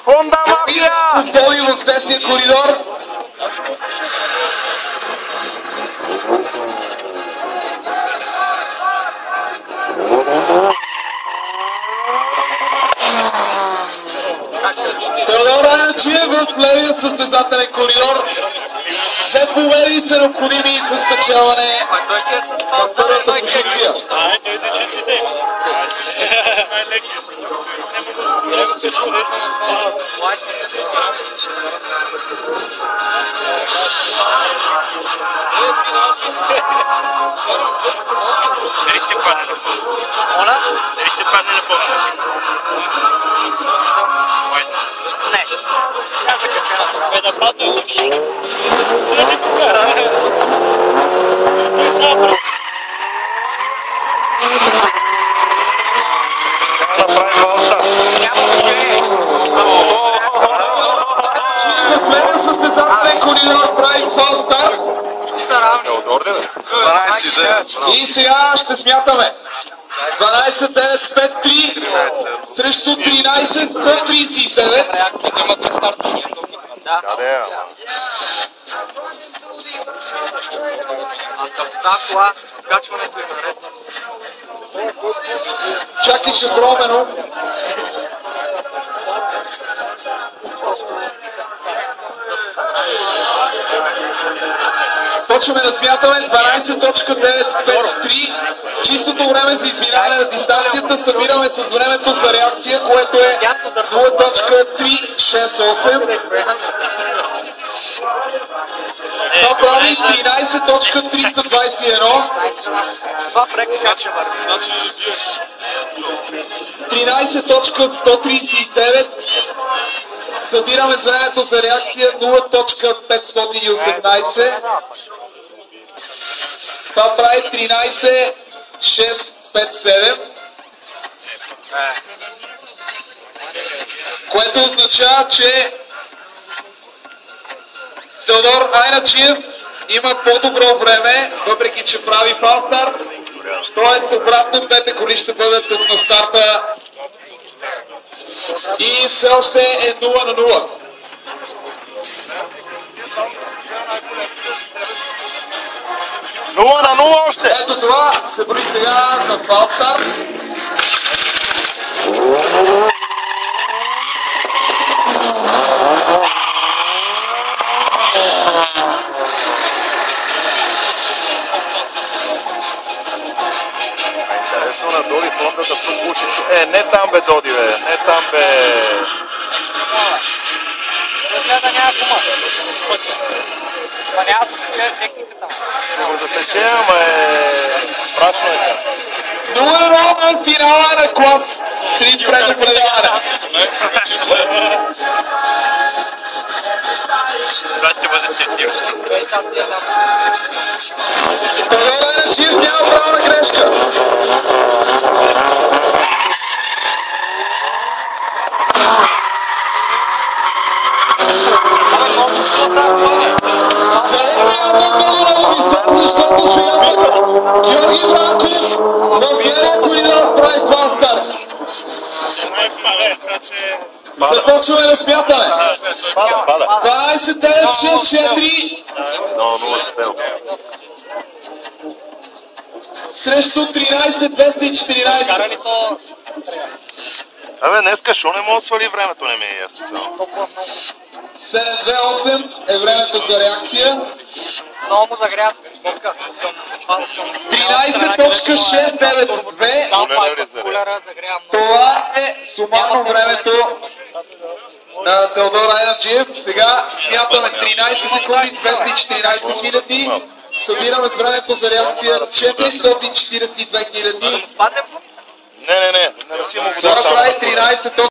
Хонда Мафия! Повтори в десния коридор. Теодор Райначиев в левия състезателен коридор. Две победи са необходими за спечелване на първата позиция. Дали ще падне на пълно? Дали ще падне на пълно? Не. Да падне. Да ти покара. В левия състезателен коридор прави фал старт. И сега ще смятаме. 12-9-5-3 срещу 13-139. Чакай ще пробено. Почваме да смятаме 12.953. Чистото време за изминаване на дистанцията събираме с времето за реакция, което е 0.368. Това прави 13.321. 13.139. Събираме с времето за реакция 0.518. Това прави 13.657. Което означава, че Теодор Райначиев има по-добро време, въпреки че прави фал старт. Тоест обратно двете коли ще бъдат тук на старта. И все още е 0-0. Нула на нула още! Ето това се брои сега за фал старт. Интересно на Доди Хондата тук учи. Не там бе Доди, бе. Не там бе. Разгледа няма гума. Това няма да се сече техниката. Не го засече, ама страшно е там. 0-0 на финала на клас стрит предупредяване. Това ще бъде стесив. Теодор Райначиев няма право на грешка. Много високо, защото сега Георги Бранков в левия коридор прави фал старт. Започваме да смятаме. 12-9-6-4 срещу 13-214. Абе, днеска шо не мога да свали времето, не ми е ясно само. 7-2-8 е времето за реакция. Много му загряват. 13.692. Това е сумарно времето на Теодор Райначиев. Сега смятаме 13 секунди, 214 хиляди. Събираме с времето за реакция 442 хиляди. Не си му го да Това прави 13.